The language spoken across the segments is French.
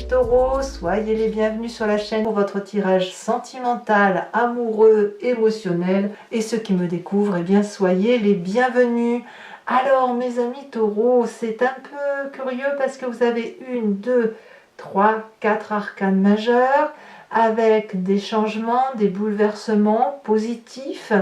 taureaux, soyez les bienvenus sur la chaîne pour votre tirage sentimental, amoureux, émotionnel. Et ceux qui me découvrent, eh bien soyez les bienvenus. Alors mes amis taureaux, c'est un peu curieux parce que vous avez 1, 2, 3, 4 arcanes majeurs avec des changements, des bouleversements positifs,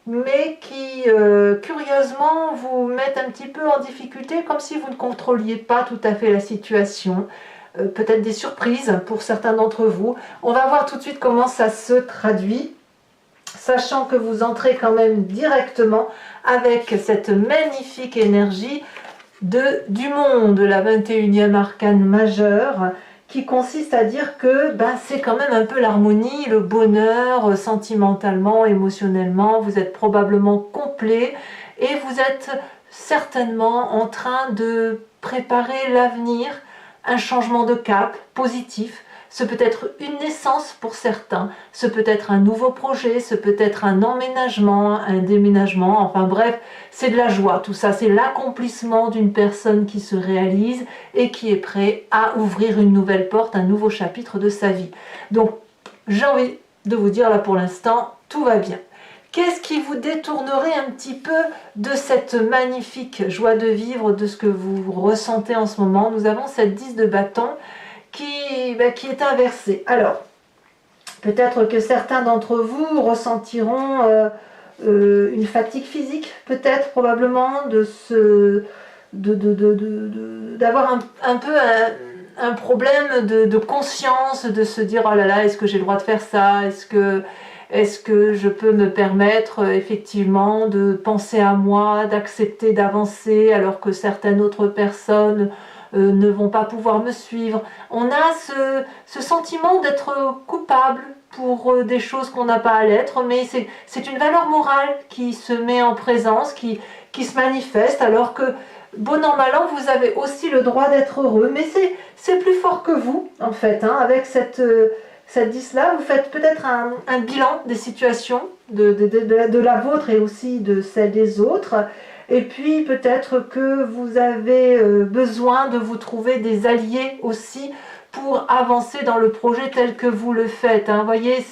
mais qui curieusement vous mettent un petit peu en difficulté, comme si vous ne contrôliez pas tout à fait la situation. Peut-être des surprises pour certains d'entre vous. On va voir tout de suite comment ça se traduit, sachant que vous entrez quand même directement avec cette magnifique énergie du monde, la 21e arcane majeure, qui consiste à dire que c'est quand même un peu l'harmonie, le bonheur, sentimentalement, émotionnellement, vous êtes probablement complet et vous êtes certainement en train de préparer l'avenir, un changement de cap positif. Ce peut être une naissance pour certains, ce peut être un nouveau projet, ce peut être un emménagement, un déménagement, enfin bref, c'est de la joie, tout ça, c'est l'accomplissement d'une personne qui se réalise et qui est prêt à ouvrir une nouvelle porte, un nouveau chapitre de sa vie. Donc, j'ai envie de vous dire là pour l'instant, tout va bien. Qu'est-ce qui vous détournerait un petit peu de cette magnifique joie de vivre, de ce que vous ressentez en ce moment? Nous avons cette 10 de bâton qui est inversé. Alors, peut-être que certains d'entre vous ressentiront une fatigue physique, peut-être, probablement, d'avoir un peu un problème de conscience, de se dire, oh là là, est-ce que j'ai le droit de faire ça? Est-ce que je peux me permettre effectivement de penser à moi, d'accepter d'avancer alors que certaines autres personnes ne vont pas pouvoir me suivre? On a ce sentiment d'être coupable pour des choses qu'on n'a pas à l'être, mais c'est une valeur morale qui se met en présence, qui se manifeste, alors que bon an mal an, vous avez aussi le droit d'être heureux, mais c'est plus fort que vous, en fait, hein, avec cette 10-là, vous faites peut-être un bilan des situations, de la vôtre et aussi de celle des autres. Et puis peut-être que vous avez besoin de vous trouver des alliés aussi pour avancer dans le projet tel que vous le faites. Hein. Vous voyez,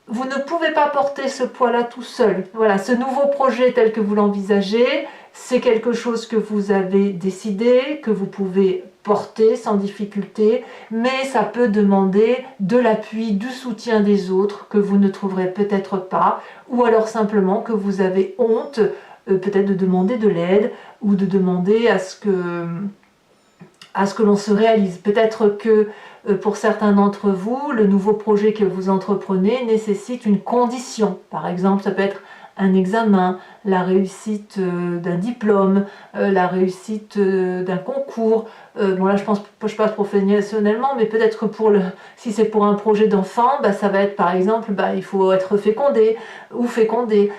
vous ne pouvez pas porter ce poids-là tout seul. Voilà, ce nouveau projet tel que vous l'envisagez, c'est quelque chose que vous avez décidé, que vous pouvez porter sans difficulté, mais ça peut demander de l'appui, du soutien des autres que vous ne trouverez peut-être pas, ou alors simplement que vous avez honte, peut-être de demander de l'aide, ou de demander à ce que l'on se réalise. Peut-être que pour certains d'entre vous, le nouveau projet que vous entreprenez nécessite une condition. Par exemple, ça peut être un examen, la réussite d'un diplôme, la réussite d'un concours. Bon là je pense professionnellement, mais peut-être que si c'est pour un projet d'enfant, ça va être par exemple, il faut être fécondé ou fécondé.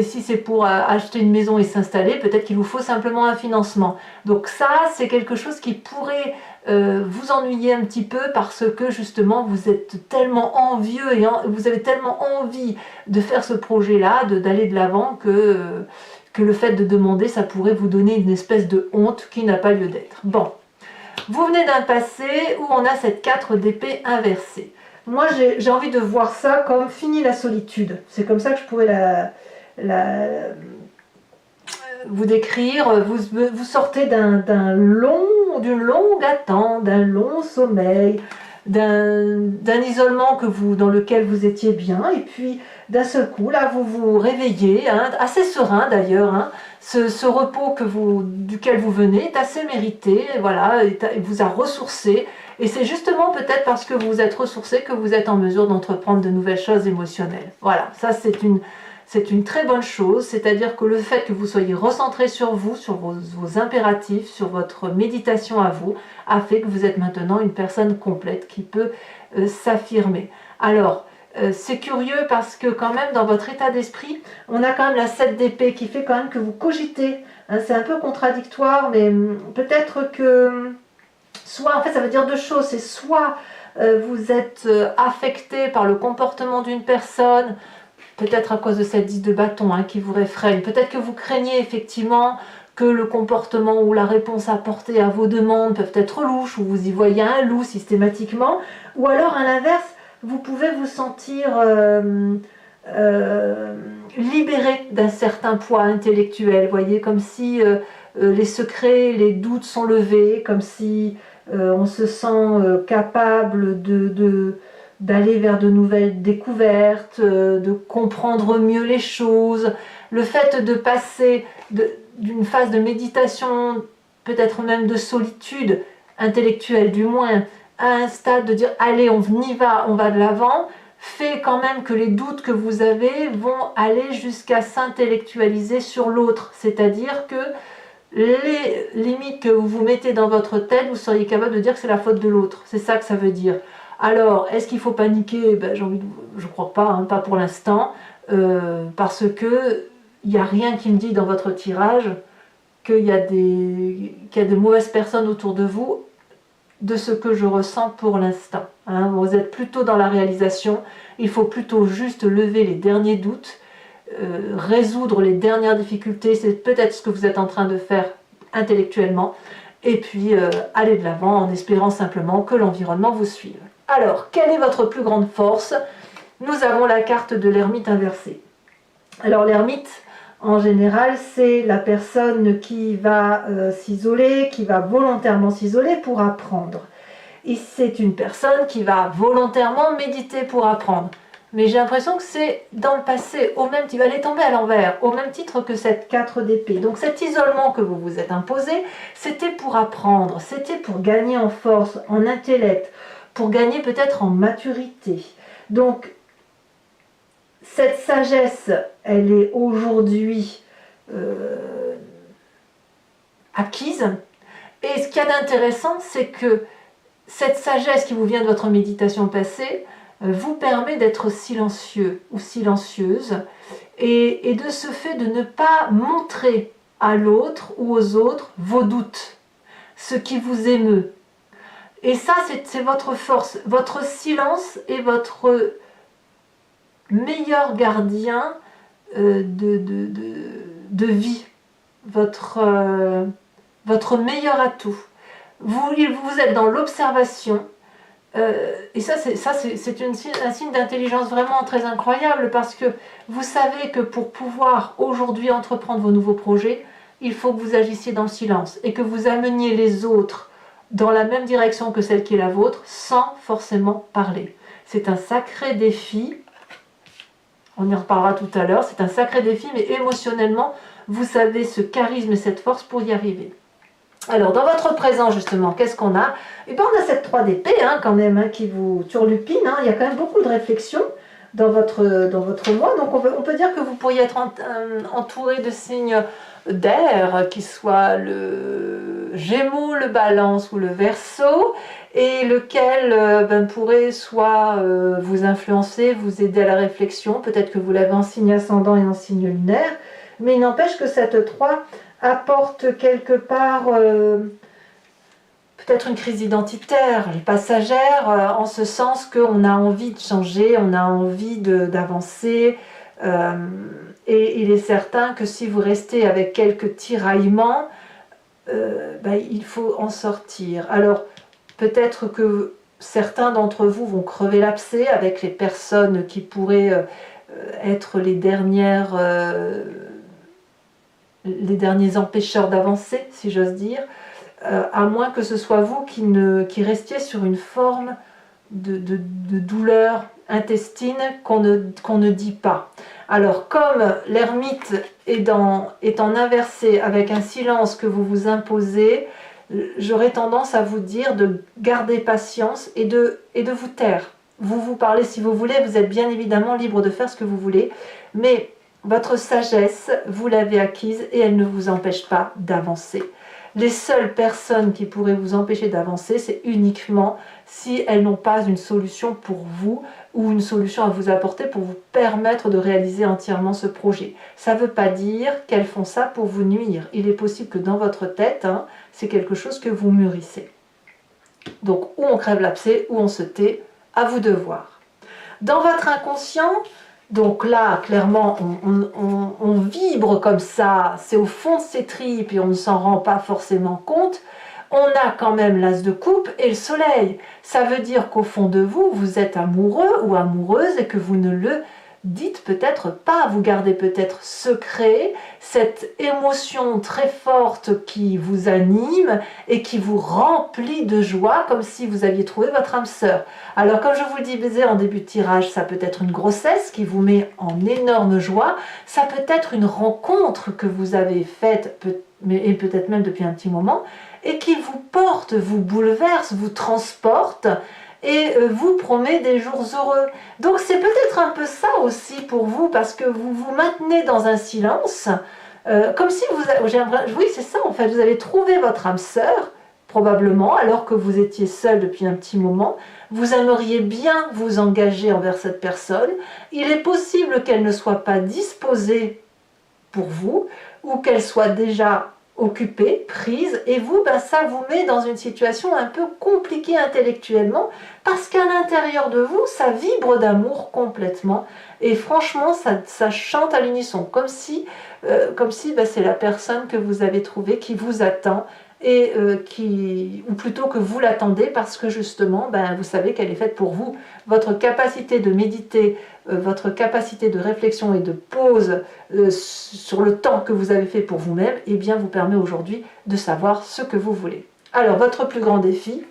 Si c'est pour acheter une maison et s'installer, peut-être qu'il vous faut simplement un financement. Donc ça, c'est quelque chose qui pourrait vous ennuyer un petit peu parce que justement vous êtes tellement envieux et vous avez tellement envie de faire ce projet-là, d'aller de l'avant que le fait de demander, ça pourrait vous donner une espèce de honte qui n'a pas lieu d'être. Bon, vous venez d'un passé où on a cette 4 d'épée inversée. Moi, j'ai envie de voir ça comme fini la solitude. C'est comme ça que je pourrais vous décrire. Vous sortez d'une longue attente, d'un long sommeil, d'un isolement dans lequel vous étiez bien, et puis d'un seul coup, là, vous vous réveillez, hein, assez serein d'ailleurs, hein, ce repos duquel vous venez est assez mérité, voilà, il vous a ressourcé, et c'est justement peut-être parce que vous vous êtes ressourcé que vous êtes en mesure d'entreprendre de nouvelles choses émotionnelles. Voilà, ça c'est une très bonne chose, c'est-à-dire que le fait que vous soyez recentré sur vous, sur vos impératifs, sur votre méditation à vous, a fait que vous êtes maintenant une personne complète qui peut s'affirmer. Alors, c'est curieux parce que quand même dans votre état d'esprit, on a quand même la 7 d'épée qui fait quand même que vous cogitez. Hein, c'est un peu contradictoire, mais peut-être que soit, en fait ça veut dire deux choses, c'est soit vous êtes affecté par le comportement d'une personne, peut-être à cause de cette 10 de bâton qui vous réfrène, peut-être que vous craignez effectivement que le comportement ou la réponse apportée à vos demandes peuvent être louches, ou vous y voyez un loup systématiquement, ou alors à l'inverse, vous pouvez vous sentir libéré d'un certain poids intellectuel, voyez, comme si les secrets, les doutes sont levés, comme si on se sent capable d'aller vers de nouvelles découvertes, de comprendre mieux les choses. Le fait de passer d'une phase de méditation, peut-être même de solitude intellectuelle du moins, à un stade de dire allez, on y va, on va de l'avant, fait quand même que les doutes que vous avez vont aller jusqu'à s'intellectualiser sur l'autre. C'est-à-dire que les limites que vous vous mettez dans votre tête, vous seriez capable de dire que c'est la faute de l'autre. C'est ça que ça veut dire. Alors, est-ce qu'il faut paniquer? Je ne crois pas, hein, pas pour l'instant, parce que il n'y a rien qui me dit dans votre tirage qu'il y a de mauvaises personnes autour de vous, de ce que je ressens pour l'instant. Hein. Vous êtes plutôt dans la réalisation, il faut plutôt juste lever les derniers doutes, résoudre les dernières difficultés, c'est peut-être ce que vous êtes en train de faire intellectuellement, et puis aller de l'avant en espérant simplement que l'environnement vous suive. Alors, quelle est votre plus grande force? Nous avons la carte de l'ermite inversée. Alors l'ermite, en général, c'est la personne qui va s'isoler, qui va volontairement s'isoler pour apprendre. Et c'est une personne qui va volontairement méditer pour apprendre. Mais j'ai l'impression que c'est dans le passé, au même titre, elle est tombée à l'envers, au même titre que cette 4 d'épée. Donc cet isolement que vous vous êtes imposé, c'était pour apprendre, c'était pour gagner en force, en intellect, pour gagner peut-être en maturité. Donc cette sagesse, elle est aujourd'hui acquise. Et ce qu'il y a d'intéressant, c'est que cette sagesse qui vous vient de votre méditation passée vous permet d'être silencieux ou silencieuse et de ce fait de ne pas montrer à l'autre ou aux autres vos doutes, ce qui vous émeut. Et ça, c'est votre force. Votre silence est votre meilleur gardien de vie, votre meilleur atout. Vous êtes dans l'observation, et ça c'est un signe d'intelligence vraiment très incroyable, parce que vous savez que pour pouvoir aujourd'hui entreprendre vos nouveaux projets, il faut que vous agissiez dans le silence et que vous ameniez les autres dans la même direction que celle qui est la vôtre sans forcément parler. C'est un sacré défi. On y reparlera tout à l'heure, c'est un sacré défi, mais émotionnellement, vous savez ce charisme et cette force pour y arriver. Alors, dans votre présent, justement, qu'est-ce qu'on a? Eh bien, on a cette 3 d'épée, hein, quand même, hein, qui vous turlupine. Hein. Il y a quand même beaucoup de réflexion dans votre moi. Donc, on peut dire que vous pourriez être entouré de signes d'air, qui soient le Gémeaux, le Balance ou le Verseau, et lequel pourrait soit vous influencer, vous aider à la réflexion. Peut-être que vous l'avez en signe ascendant et en signe lunaire, mais il n'empêche que cette 3 apporte quelque part peut-être une crise identitaire, passagère, en ce sens qu'on a envie de changer, on a envie d'avancer, et il est certain que si vous restez avec quelques tiraillements, il faut en sortir. Alors peut-être que certains d'entre vous vont crever l'abcès avec les personnes qui pourraient être les derniers empêcheurs d'avancer, si j'ose dire, à moins que ce soit vous qui restiez sur une forme de douleur intestine qu'on ne dit pas. Alors, comme l'ermite est en inversé avec un silence que vous vous imposez, j'aurais tendance à vous dire de garder patience et de vous taire. Vous parlez si vous voulez, vous êtes bien évidemment libre de faire ce que vous voulez, mais votre sagesse, vous l'avez acquise et elle ne vous empêche pas d'avancer. Les seules personnes qui pourraient vous empêcher d'avancer, c'est uniquement si elles n'ont pas une solution pour vous ou une solution à vous apporter pour vous permettre de réaliser entièrement ce projet. Ça ne veut pas dire qu'elles font ça pour vous nuire. Il est possible que dans votre tête, c'est quelque chose que vous mûrissez. Donc, ou on crève l'abcès, ou on se tait, à vous de voir. Dans votre inconscient, Donc là, clairement, on vibre comme ça, c'est au fond de ses tripes et on ne s'en rend pas forcément compte. On a quand même l'as de coupe et le soleil. Ça veut dire qu'au fond de vous, vous êtes amoureux ou amoureuse et que vous ne le dites peut-être pas. Vous gardez peut-être secret cette émotion très forte qui vous anime et qui vous remplit de joie comme si vous aviez trouvé votre âme sœur. Alors comme je vous le disais en début de tirage, ça peut être une grossesse qui vous met en énorme joie. Ça peut être une rencontre que vous avez faite et peut-être même depuis un petit moment et qui vous porte, vous bouleverse, vous transporte et vous promet des jours heureux. Donc c'est peut-être un peu ça aussi pour vous, parce que vous vous maintenez dans un silence, comme si vous... Oui, c'est ça en fait, vous avez trouvé votre âme sœur, probablement, alors que vous étiez seul depuis un petit moment. Vous aimeriez bien vous engager envers cette personne. Il est possible qu'elle ne soit pas disposée pour vous, ou qu'elle soit déjà occupée, prise, et vous, ben, ça vous met dans une situation un peu compliquée intellectuellement, parce qu'à l'intérieur de vous, ça vibre d'amour complètement, et franchement, ça chante à l'unisson, comme si ben, c'est la personne que vous avez trouvée qui vous attend, et ou plutôt que vous l'attendez, parce que justement, ben, vous savez qu'elle est faite pour vous. Votre capacité de méditer, votre capacité de réflexion et de pause sur le temps que vous avez fait pour vous-même, eh bien, vous permet aujourd'hui de savoir ce que vous voulez. Alors, votre plus grand défi,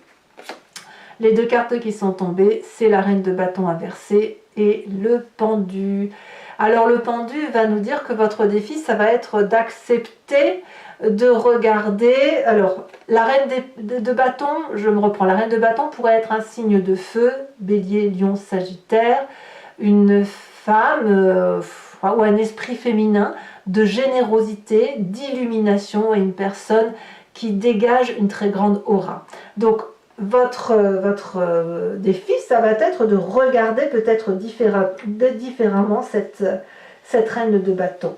les deux cartes qui sont tombées, c'est la reine de bâton inversée et le pendu. Alors, le pendu va nous dire que votre défi, ça va être d'accepter de regarder. Alors, la reine de bâton, je me reprends, la reine de bâton pourrait être un signe de feu, bélier, lion, sagittaire, une femme ou un esprit féminin de générosité, d'illumination et une personne qui dégage une très grande aura. Donc, votre défi, ça va être de regarder peut-être différemment cette reine de bâton.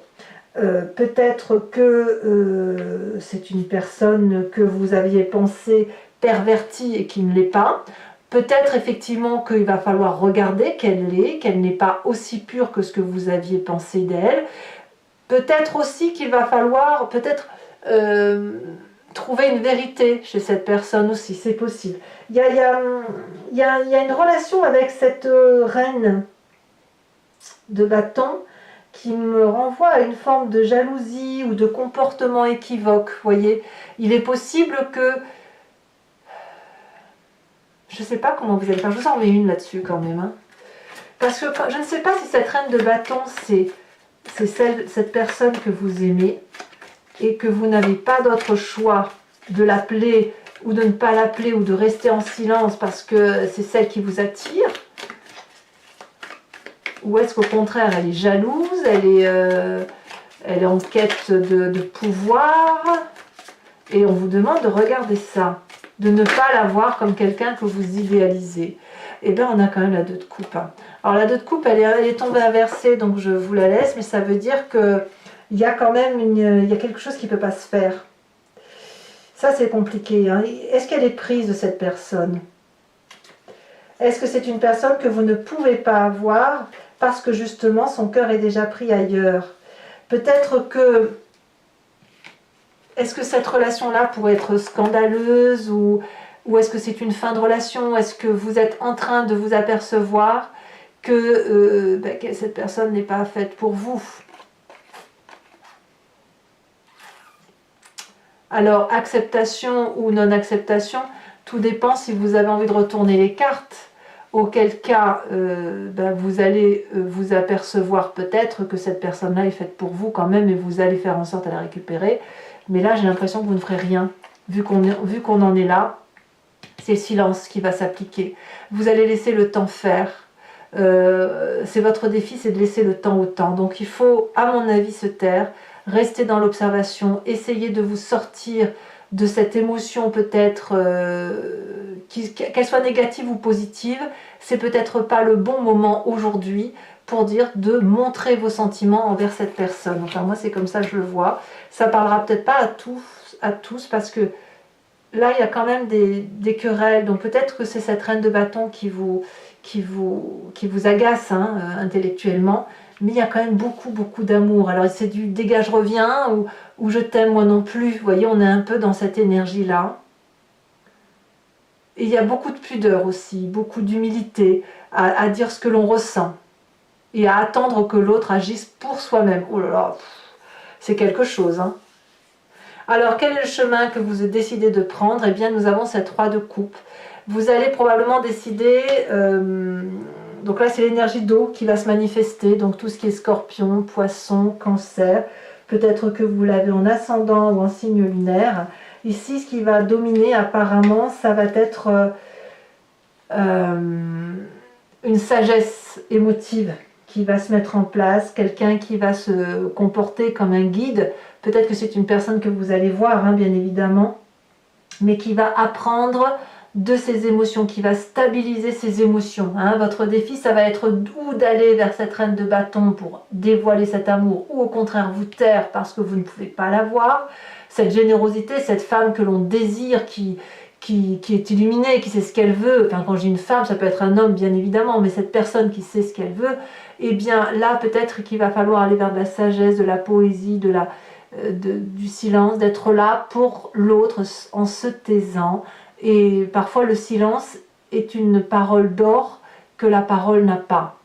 Peut-être que c'est une personne que vous aviez pensé pervertie et qui ne l'est pas. Peut-être effectivement qu'il va falloir regarder qu'elle n'est pas aussi pure que ce que vous aviez pensé d'elle. Peut-être aussi qu'il va falloir trouver une vérité chez cette personne aussi, c'est possible. Il y a une relation avec cette reine de bâton qui me renvoie à une forme de jalousie ou de comportement équivoque, voyez. Il est possible que... Je ne sais pas comment vous allez faire, je vous en mets une là-dessus quand même. Hein. Parce que je ne sais pas si cette reine de bâton, c'est cette personne que vous aimez et que vous n'avez pas d'autre choix de l'appeler ou de ne pas l'appeler ou de rester en silence parce que c'est celle qui vous attire. Ou est-ce qu'au contraire, elle est jalouse, elle est en quête de pouvoir, et on vous demande de regarder ça, de ne pas la voir comme quelqu'un que vous idéalisez. Et bien, on a quand même la 2 de coupe. Hein. Alors, la 2 de coupe, elle est tombée inversée, donc je vous la laisse, mais ça veut dire qu'il y a quand même il y a quelque chose qui ne peut pas se faire. Ça, c'est compliqué. Hein. Est-ce qu'elle est prise de cette personne? Est-ce que c'est une personne que vous ne pouvez pas avoir parce que justement son cœur est déjà pris ailleurs? Peut-être que... Est-ce que cette relation-là pourrait être scandaleuse ou est-ce que c'est une fin de relation? Est-ce que vous êtes en train de vous apercevoir que cette personne n'est pas faite pour vous? Alors, acceptation ou non-acceptation, tout dépend si vous avez envie de retourner les cartes. Auquel cas, vous allez vous apercevoir peut-être que cette personne-là est faite pour vous quand même et vous allez faire en sorte de la récupérer. Mais là, j'ai l'impression que vous ne ferez rien. Vu qu'on en est là, c'est le silence qui va s'appliquer. Vous allez laisser le temps faire. C'est votre défi, c'est de laisser le temps au temps. Donc il faut, à mon avis, se taire, rester dans l'observation, essayer de vous sortir de cette émotion peut-être, qu'elle soit négative ou positive. C'est peut-être pas le bon moment aujourd'hui pour dire de montrer vos sentiments envers cette personne. Enfin, moi, c'est comme ça que je le vois. Ça parlera peut-être pas à tous, parce que là, il y a quand même des querelles. Donc peut-être que c'est cette reine de bâton qui vous qui vous agace hein, intellectuellement, mais il y a quand même beaucoup d'amour. Alors c'est du dégage reviens ou je t'aime moi non plus, vous voyez, on est un peu dans cette énergie-là. Et il y a beaucoup de pudeur aussi, beaucoup d'humilité à dire ce que l'on ressent et à attendre que l'autre agisse pour soi-même. Oh là là, c'est quelque chose. Hein. Alors quel est le chemin que vous décidez de prendre? Eh bien nous avons cette roi de coupe. Vous allez probablement décider, donc là c'est l'énergie d'eau qui va se manifester, donc tout ce qui est scorpion, poisson, cancer, peut-être que vous l'avez en ascendant ou en signe lunaire. Ici ce qui va dominer apparemment, ça va être une sagesse émotive qui va se mettre en place, quelqu'un qui va se comporter comme un guide, peut-être que c'est une personne que vous allez voir, hein, bien évidemment, mais qui va apprendre de ses émotions, qui va stabiliser ses émotions. Hein. Votre défi, ça va être ou d'aller vers cette reine de bâton pour dévoiler cet amour, ou au contraire vous taire parce que vous ne pouvez pas l'avoir. Cette générosité, cette femme que l'on désire, qui est illuminée, qui sait ce qu'elle veut, enfin quand je dis une femme, ça peut être un homme bien évidemment, mais cette personne qui sait ce qu'elle veut, eh bien là peut-être qu'il va falloir aller vers de la sagesse, de la poésie, du silence, d'être là pour l'autre en se taisant. Et parfois le silence est une parole d'or que la parole n'a pas.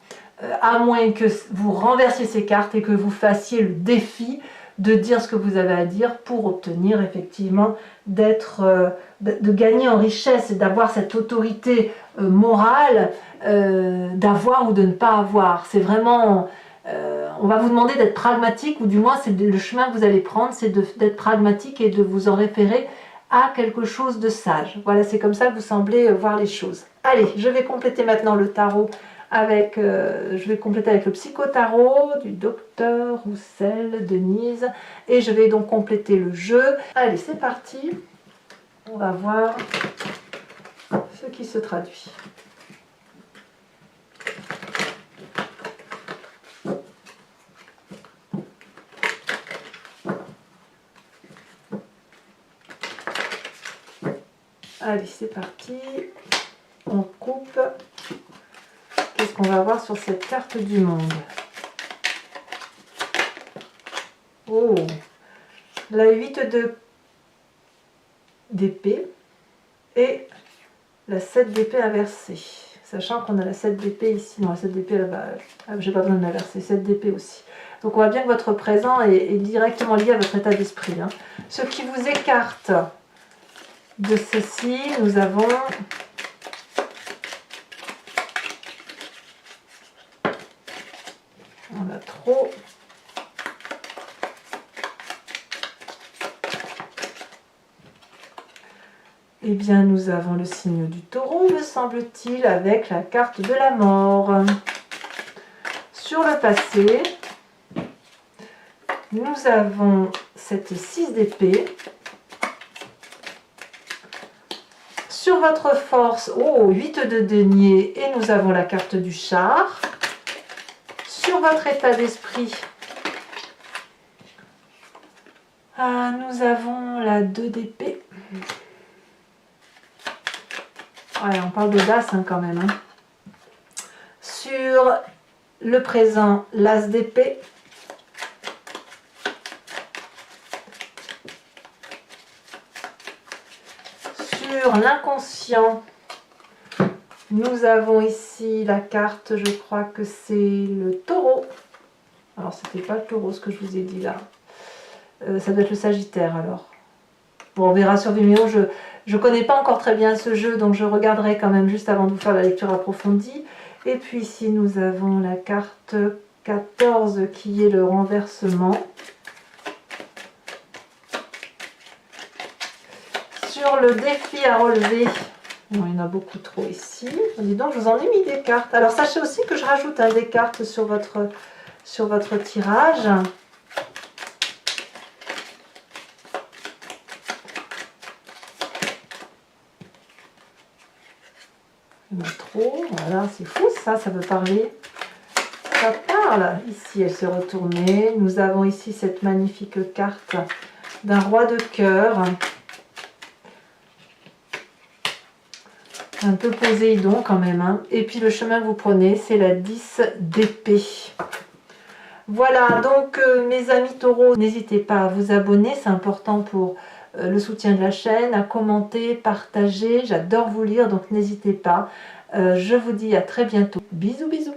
À moins que vous renversiez ces cartes et que vous fassiez le défi de dire ce que vous avez à dire pour obtenir effectivement de gagner en richesse et d'avoir cette autorité morale, d'avoir ou de ne pas avoir. C'est vraiment... on va vous demander d'être pragmatique, ou du moins c'est le chemin que vous allez prendre, c'est d'être pragmatique et de vous en référer à quelque chose de sage. Voilà, c'est comme ça que vous semblez voir les choses. Allez, je vais compléter maintenant le tarot avec, je vais compléter avec le psychotarot du docteur Roussel Denise, et je vais donc compléter le jeu. Allez, c'est parti. On va voir ce qui se traduit. Allez, c'est parti. On coupe. Qu'est-ce qu'on va voir sur cette carte du monde? Oh, la 8 d'épée et la 7 d'épée inversée. Sachant qu'on a la 7 d'épée ici. Non, la 7 d'épée là-bas, j'ai pas besoin de l'inverser. 7 d'épée aussi. Donc on voit bien que votre présent est directement lié à votre état d'esprit. Hein. Ce qui vous écarte de ceci, nous avons... On a trop... Eh bien, nous avons le signe du taureau, me semble-t-il, avec la carte de la mort. Sur le passé, nous avons cette 6 d'épée. Sur votre force, oh, 8 de denier, et nous avons la carte du char. Sur votre état d'esprit, nous avons la 2 d'épée. Ouais, on parle d'audace hein, quand même. Hein. Sur le présent, l'as d'épée. Sur l'inconscient, nous avons ici la carte, je crois que c'est le taureau. Alors, c'était pas le taureau ce que je vous ai dit là. Ça doit être le sagittaire alors. Bon, on verra sur Vimeo. Je ne connais pas encore très bien ce jeu, donc je regarderai quand même juste avant de vous faire la lecture approfondie. Et puis ici, nous avons la carte 14 qui est le renversement. Sur le défi à relever, bon, il y en a beaucoup trop ici. Dis donc, je vous en ai mis des cartes. Alors, sachez aussi que je rajoute des cartes sur votre tirage. Il y en a trop. Voilà, c'est fou ça veut parler. Ça parle. Ici, elle s'est retournée. Nous avons ici cette magnifique carte d'un roi de cœur. Un peu Poséidon quand même. Hein. Et puis le chemin que vous prenez, c'est la 10 d'épée. Voilà, donc mes amis taureaux, n'hésitez pas à vous abonner, c'est important pour le soutien de la chaîne, à commenter, partager. J'adore vous lire, donc n'hésitez pas. Je vous dis à très bientôt. Bisous, bisous.